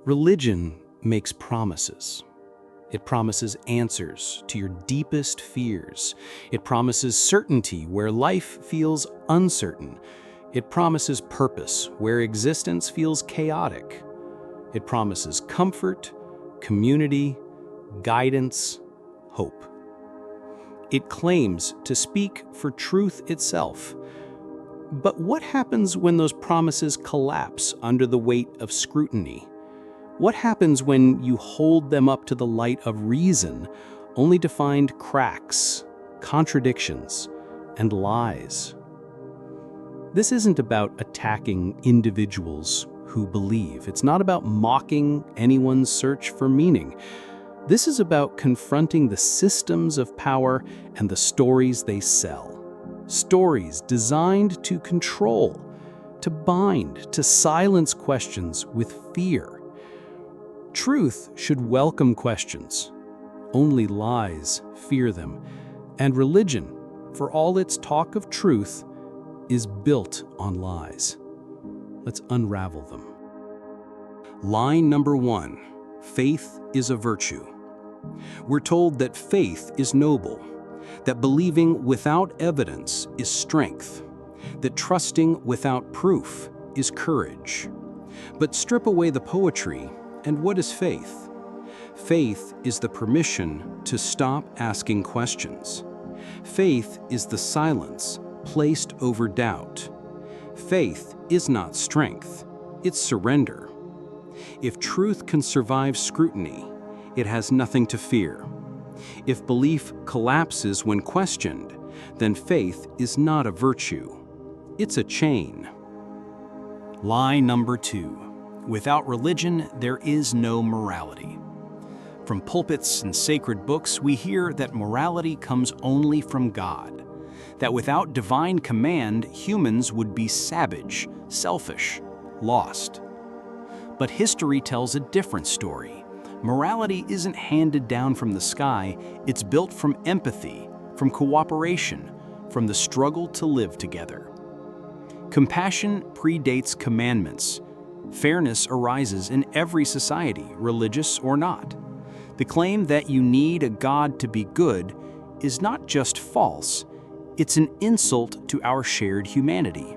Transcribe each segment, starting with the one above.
Religion makes promises. It promises answers to your deepest fears. It promises certainty where life feels uncertain. It promises purpose where existence feels chaotic. It promises comfort, community, guidance, hope. It claims to speak for truth itself. But what happens when those promises collapse under the weight of scrutiny? What happens when you hold them up to the light of reason, only to find cracks, contradictions, and lies? This isn't about attacking individuals who believe. It's not about mocking anyone's search for meaning. This is about confronting the systems of power and the stories they sell. Stories designed to control, to bind, to silence questions with fear. Truth should welcome questions. Only lies fear them. And religion, for all its talk of truth, is built on lies. Let's unravel them. Line number 1, faith is a virtue. We're told that faith is noble, that believing without evidence is strength, that trusting without proof is courage. But strip away the poetry, and what is faith? Faith is the permission to stop asking questions. Faith is the silence placed over doubt. Faith is not strength, it's surrender. If truth can survive scrutiny, it has nothing to fear. If belief collapses when questioned, then faith is not a virtue, it's a chain. Lie number 2. Without religion, there is no morality. From pulpits and sacred books, we hear that morality comes only from God, that without divine command, humans would be savage, selfish, lost. But history tells a different story. Morality isn't handed down from the sky, it's built from empathy, from cooperation, from the struggle to live together. Compassion predates commandments. Fairness arises in every society, religious or not. The claim that you need a God to be good is not just false, it's an insult to our shared humanity.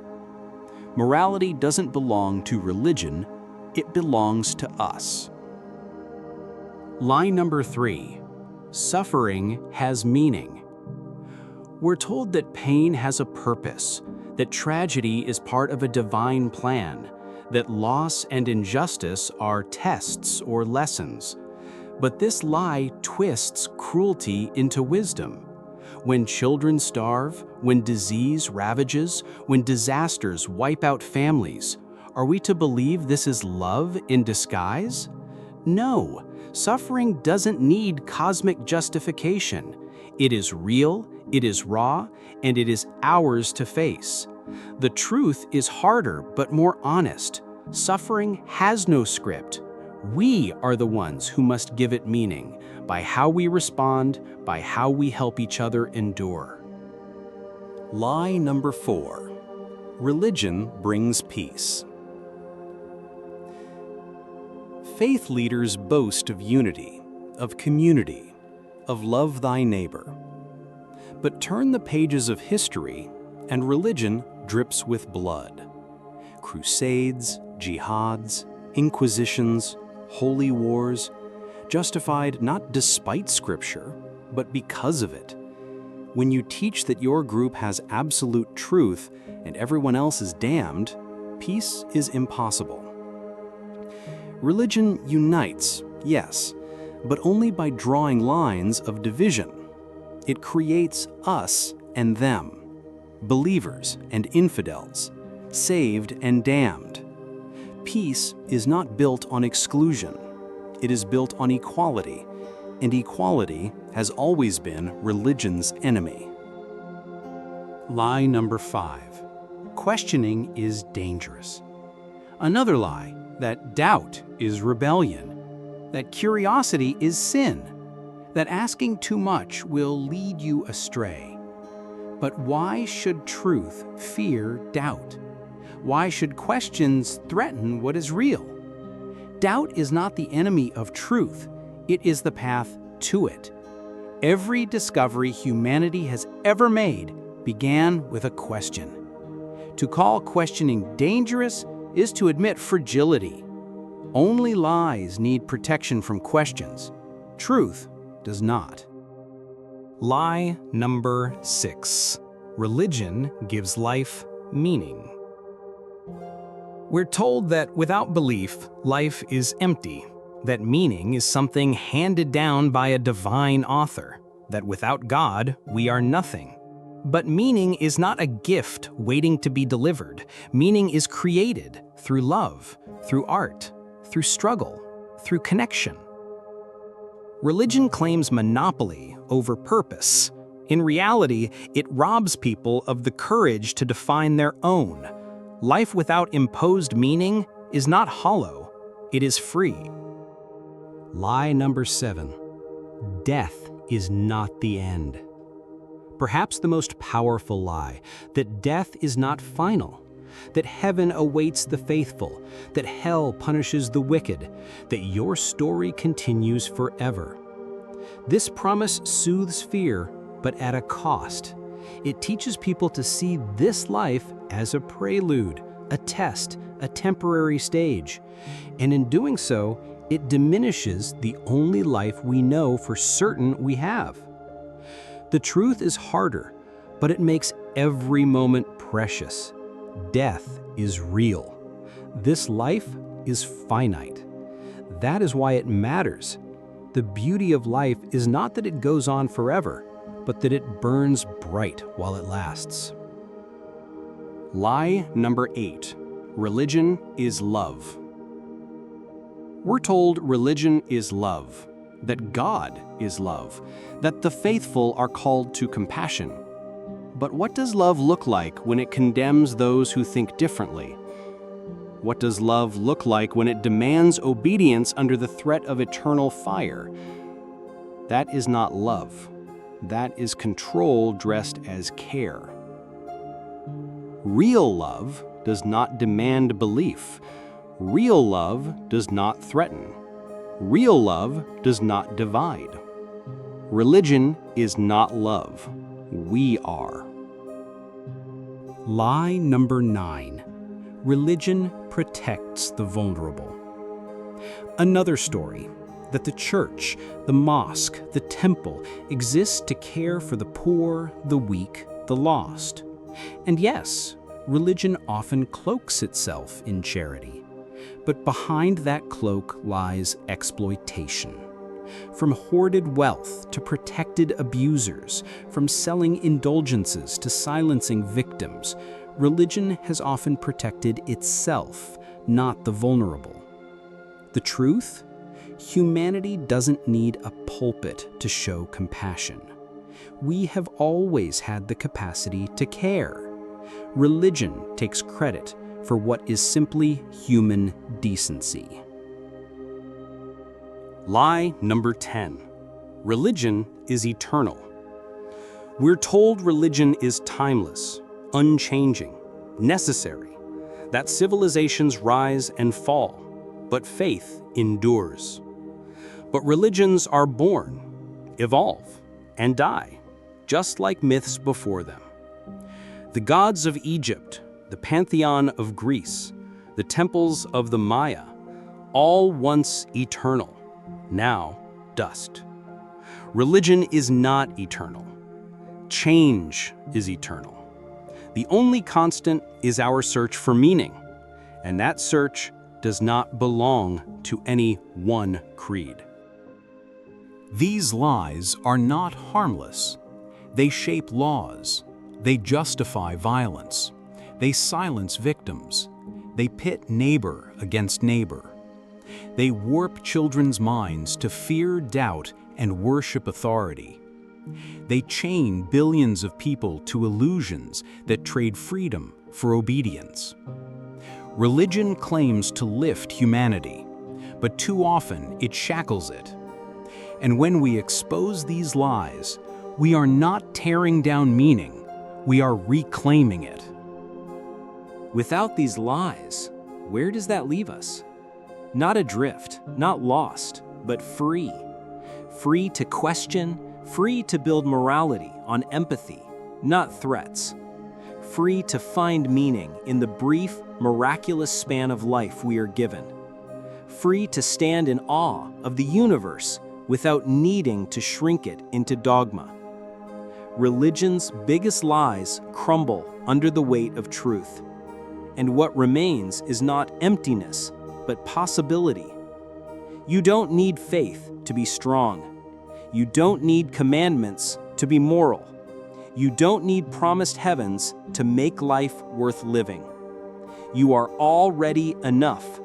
Morality doesn't belong to religion, it belongs to us. Line number 3, suffering has meaning. We're told that pain has a purpose, that tragedy is part of a divine plan, that loss and injustice are tests or lessons. But this lie twists cruelty into wisdom. When children starve, when disease ravages, when disasters wipe out families, are we to believe this is love in disguise? No, suffering doesn't need cosmic justification. It is real, it is raw, and it is ours to face. The truth is harder but more honest. Suffering has no script. We are the ones who must give it meaning, by how we respond, by how we help each other endure. Lie number 4, religion brings peace. Faith leaders boast of unity, of community, of love thy neighbor. But turn the pages of history, and religion drips with blood. Crusades, jihads, inquisitions, holy wars, justified not despite Scripture, but because of it. When you teach that your group has absolute truth and everyone else is damned, peace is impossible. Religion unites, yes, but only by drawing lines of division. It creates us and them, believers and infidels, saved and damned. Peace is not built on exclusion. It is built on equality, and equality has always been religion's enemy. Lie number 5. Questioning is dangerous. Another lie, that doubt is rebellion, that curiosity is sin, that asking too much will lead you astray. But why should truth fear doubt? Why should questions threaten what is real? Doubt is not the enemy of truth, it is the path to it. Every discovery humanity has ever made began with a question. To call questioning dangerous is to admit fragility. Only lies need protection from questions. Truth does not. Lie number 6. Religion gives life meaning. We're told that without belief, life is empty, that meaning is something handed down by a divine author, that without God, we are nothing. But meaning is not a gift waiting to be delivered. Meaning is created through love, through art, through struggle, through connection. Religion claims monopoly over purpose. In reality, it robs people of the courage to define their own. Life without imposed meaning is not hollow, it is free. Lie number 7. Death is not the end. Perhaps the most powerful lie, that death is not final, that heaven awaits the faithful, that hell punishes the wicked, that your story continues forever. This promise soothes fear, but at a cost. It teaches people to see this life as a prelude, a test, a temporary stage. And in doing so, it diminishes the only life we know for certain we have. The truth is harder, but it makes every moment precious. Death is real. This life is finite. That is why it matters. The beauty of life is not that it goes on forever, but that it burns bright while it lasts. Lie number 8. Religion is love. We're told religion is love, that God is love, that the faithful are called to compassion. But what does love look like when it condemns those who think differently? What does love look like when it demands obedience under the threat of eternal fire? That is not love. That is control dressed as care. Real love does not demand belief. Real love does not threaten. Real love does not divide. Religion is not love. We are. Lie number 9. Religion protects the vulnerable. Another story, that the church, the mosque, the temple exists to care for the poor, the weak, the lost. And yes, religion often cloaks itself in charity. But behind that cloak lies exploitation. From hoarded wealth to protected abusers, from selling indulgences to silencing victims, religion has often protected itself, not the vulnerable. The truth? Humanity doesn't need a pulpit to show compassion. We have always had the capacity to care. Religion takes credit for what is simply human decency. Lie number 10. Religion is eternal. We're told religion is timeless, unchanging, necessary, that civilizations rise and fall, but faith endures. But religions are born, evolve, and die, just like myths before them. The gods of Egypt, the pantheon of Greece, the temples of the Maya, all once eternal, now dust. Religion is not eternal. Change is eternal. The only constant is our search for meaning, and that search does not belong to any one creed. These lies are not harmless. They shape laws. They justify violence. They silence victims. They pit neighbor against neighbor. They warp children's minds to fear, doubt, and worship authority. They chain billions of people to illusions that trade freedom for obedience. Religion claims to lift humanity, but too often it shackles it. And when we expose these lies, we are not tearing down meaning, we are reclaiming it. Without these lies, where does that leave us? Not adrift, not lost, but free. Free to question, free to build morality on empathy, not threats. Free to find meaning in the brief, miraculous span of life we are given. Free to stand in awe of the universe without needing to shrink it into dogma. Religion's biggest lies crumble under the weight of truth. And what remains is not emptiness, but possibility. You don't need faith to be strong. You don't need commandments to be moral. You don't need promised heavens to make life worth living. You are already enough.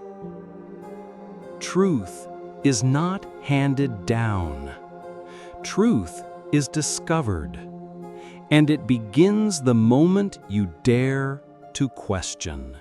Truth is not handed down. Truth is discovered. And it begins the moment you dare to question.